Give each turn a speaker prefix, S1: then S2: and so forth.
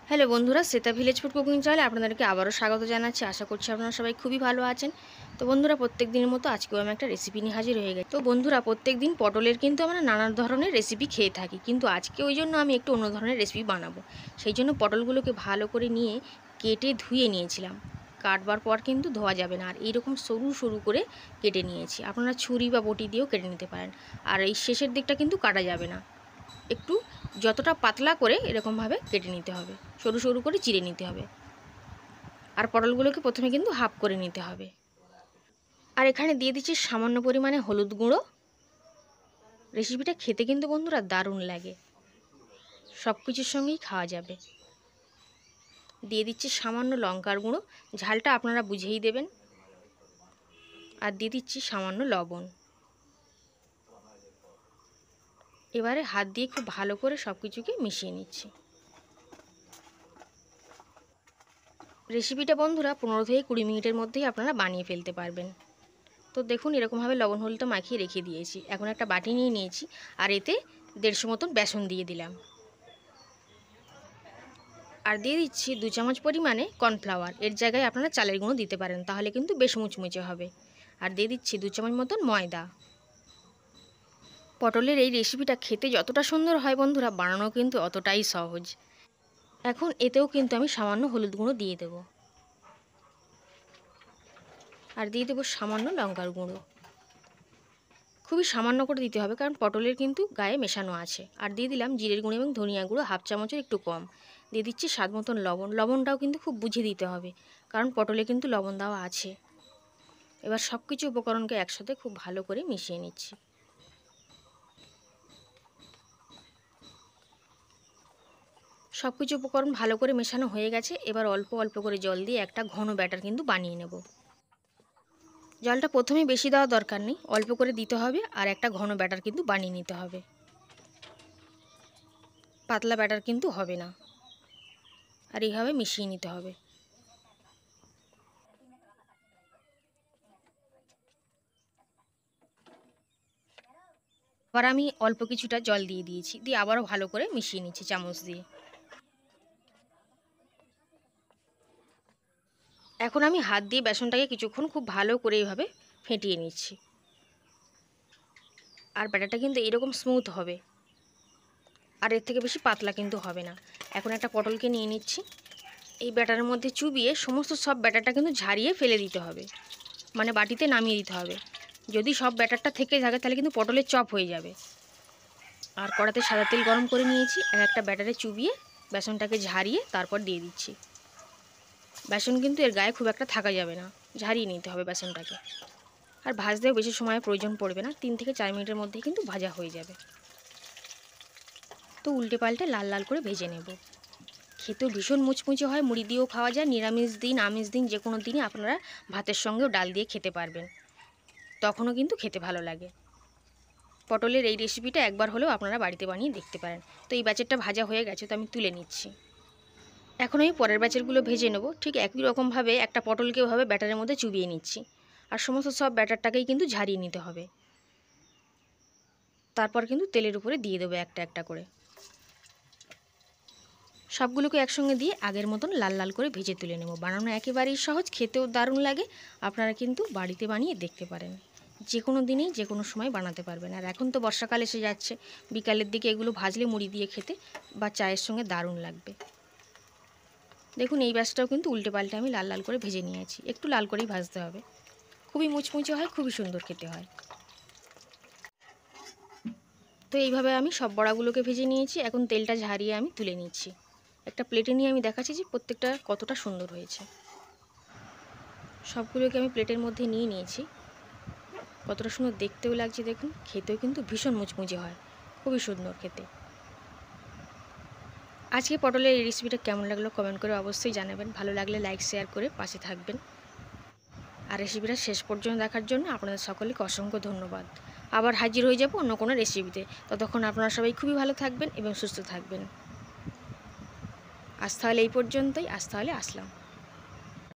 S1: Hello বন্ধুরা, Shweta village food cooking চ্যানেলে আপনাদেরকে আবারও স্বাগত জানাচ্ছি। আশা করছি আপনারা সবাই খুবই ভালো আছেন। তো বন্ধুরা, প্রত্যেক দিনের মতো আজকেও আমি একটা রেসিপি নিয়ে হাজির হয়ে গেছি। তো বন্ধুরা, প্রত্যেক দিন পটলের কিন্তু আমরা নানা ধরনের রেসিপি খেয়ে থাকি, কিন্তু আজকে ওই জন্য আমি একটু অন্য ধরনের রেসিপি বানাবো। সেই জন্য পটলগুলোকে ভালো করে নিয়ে কেটে ধুয়ে নিয়েছিলাম। কাটবার পর কিন্তু ধোয়া যাবে না, আর এইরকম সরু সরু করে কেটে নিয়েছি। আপনারা ছুরি বা বটি দিয়েও কেটে নিতে পারেন। আর এই শেষের দিকটা কিন্তু কাটা যাবে না, একটু যতটা পাতলা করে এরকমভাবে কেটে নিতে হবে, সরু সরু করে চিড়ে নিতে হবে। আর পটলগুলোকে প্রথমে কিন্তু হাফ করে নিতে হবে। আর এখানে দিয়ে দিচ্ছি সামান্য পরিমাণে হলুদ গুঁড়ো। রেসিপিটা খেতে কিন্তু বন্ধুরা দারুণ লাগে, সব কিছুর সঙ্গেই খাওয়া যাবে। দিয়ে দিচ্ছি সামান্য লঙ্কার গুঁড়ো, ঝালটা আপনারা বুঝেই দেবেন। আর দিয়ে দিচ্ছি সামান্য লবণ। এবারে হাত দিয়ে খুব ভালো করে সব কিছুকে মিশিয়ে নিচ্ছি। রেসিপিটা বন্ধুরা 15 থেকে 20 মিনিটের মধ্যেই আপনারা বানিয়ে ফেলতে পারবেন। তো দেখুন, এরকমভাবে লবণ হলুদটা মাখিয়ে রেখে দিয়েছি। এখন একটা বাটি নিয়ে নিয়েছি, আর এতে 150 মতন বেসন দিয়ে দিলাম। আর দিয়ে দিচ্ছি 2 চামচ পরিমাণে কর্নফ্লাওয়ার। এর জায়গায় আপনারা চালের গুঁড়ো দিতে পারেন, তাহলে কিন্তু বেশ মুচমুচে হবে। আর দিয়ে দিচ্ছি 2 চামচ মতন ময়দা। পটলের এই রেসিপিটা খেতে যতটা সুন্দর হয় বন্ধুরা, বানানো কিন্তু অতটাই সহজ। এখন এতেও কিন্তু আমি সামান্য হলুদ গুঁড়ো দিয়ে দেব। আর দিয়ে দেবো সামান্য লঙ্কার গুঁড়ো। খুবই সামান্য করে দিতে হবে, কারণ পটলের কিন্তু গায়ে মেশানো আছে। আর দিয়ে দিলাম জিরের গুঁড়ো এবং ধনিয়া গুঁড়ো হাফ চামচের একটু কম। দিয়ে দিচ্ছি স্বাদ মতন লবণ। লবণটাও কিন্তু খুব বুঝে দিতে হবে, কারণ পটলে কিন্তু লবণ দেওয়া আছে। এবার সব কিছু উপকরণকে একসাথে খুব ভালো করে মিশিয়ে নিচ্ছি। সব কিছু উপকরণ ভালো করে মেশানো হয়ে গেছে। এবার অল্প অল্প করে জল দিয়ে একটা ঘন ব্যাটার কিন্তু বানিয়ে নেব। জলটা প্রথমেই বেশি দেওয়া দরকার নেই, অল্প করে দিতে হবে। আর একটা ঘন ব্যাটার কিন্তু বানিয়ে নিতে হবে, পাতলা ব্যাটার কিন্তু হবে না। আর এইভাবে মিশিয়ে নিতে হবে। আবার আমি অল্প কিছুটা জল দিয়ে দিয়েছি, দিয়ে আবারও ভালো করে মিশিয়ে নিচ্ছি চামচ দিয়ে। এখন আমি হাত দিয়ে বেসনটাকে কিছুক্ষণ খুব ভালো করে এইভাবে ফেটিয়ে নিচ্ছি। আর ব্যাটারটা কিন্তু এরকম স্মুথ হবে, আর এর থেকে বেশি পাতলা কিন্তু হবে না। এখন একটা পটলকে নিয়ে নিচ্ছি। এই ব্যাটারের মধ্যে চুবিয়ে সমস্ত সব ব্যাটারটা কিন্তু ঝারিয়ে ফেলে দিতে হবে, মানে বাটিতে নামিয়ে দিতে হবে। যদি সব ব্যাটারটা থেকে থাকে তাহলে কিন্তু পটলের চপ হয়ে যাবে। আর কড়াতে সাদা তেল গরম করে নিয়েছি, একটা ব্যাটারে চুবিয়ে বেসনটাকে ঝারিয়ে তারপর দিয়ে দিচ্ছি। বেসন কিন্তু এর গায়ে খুব একটা থাকা যাবে না, ঝারিয়ে নিতে হবে বেসনটাকে। আর ভাজতেও বেশি সময় প্রয়োজন পড়বে না, 3 থেকে 4 মিনিটের মধ্যেই কিন্তু ভাজা হয়ে যাবে। তো উল্টে পাল্টে লাল লাল করে ভেজে নেব। খেতেও ভীষণ মুচমুচে হয়, মুড়ি দিয়েও খাওয়া যায়। নিরামিষ দিন আমিষ দিন যে কোনো দিনই আপনারা ভাতের সঙ্গেও ডাল দিয়ে খেতে পারবেন, তখনও কিন্তু খেতে ভালো লাগে। পটলের এই রেসিপিটা একবার হলেও আপনারা বাড়িতে বানিয়ে দেখতে পারেন। তো এই ব্যাচেরটা ভাজা হয়ে গেছে, তো আমি তুলে নিচ্ছি। এখন আমি পরের ব্যাচেরগুলো ভেজে নেব। ঠিক একই রকমভাবে একটা পটলকে ওভাবে ব্যাটারের মধ্যে চুবিয়ে নিচ্ছি। আর সমস্ত সব ব্যাটারটাকেই কিন্তু ঝারিয়ে নিতে হবে। তারপর কিন্তু তেলের উপরে দিয়ে দেবো একটা একটা করে। সবগুলোকে একসঙ্গে দিয়ে আগের মতন লাল লাল করে ভেজে তুলে নেব। বানানো একেবারেই সহজ, খেতেও দারুণ লাগে। আপনারা কিন্তু বাড়িতে বানিয়ে দেখতে পারেন, যে কোনো দিনেই যে কোনো সময় বানাতে পারবেন। আর এখন তো বর্ষাকাল এসে যাচ্ছে, বিকালের দিকে এগুলো ভাজলে মুড়ি দিয়ে খেতে বা চায়ের সঙ্গে দারুণ লাগবে। দেখুন, এই ব্যাচটাও কিন্তু উল্টে পাল্টে আমি লাল লাল করে ভেজে নিয়েছি। একটু লাল করেই ভাজতে হবে, খুবই মুচমুচে হয়, খুবই সুন্দর খেতে হয়। তো এইভাবে আমি সব বড়াগুলোকে ভেজে নিয়েছি। এখন তেলটা ঝারিয়ে আমি তুলে নিচ্ছি। একটা প্লেটে নিয়ে আমি দেখাচ্ছি যে প্রত্যেকটা কতটা সুন্দর হয়েছে। সবগুলোকে আমি প্লেটের মধ্যে নিয়ে নিয়েছি। কতটা সুন্দর দেখতেও লাগছে দেখুন, খেতেও কিন্তু ভীষণ মুচমুচে হয়, খুবই সুন্দর খেতে। আজকে পটলের এই রেসিপিটা কেমন লাগলো কমেন্ট করে অবশ্যই জানাবেন। ভালো লাগলে লাইক শেয়ার করে পাশে থাকবেন। আর রেসিপিটা শেষ পর্যন্ত দেখার জন্য আপনাদের সকলকে অসংখ্য ধন্যবাদ। আবার হাজির হয়ে যাব অন্য কোনো রেসিপিতে। ততক্ষণ আপনারা সবাই খুবই ভালো থাকবেন এবং সুস্থ থাকবেন। আজ তাহলে এই পর্যন্তই, আজ তাহলে আসলাম।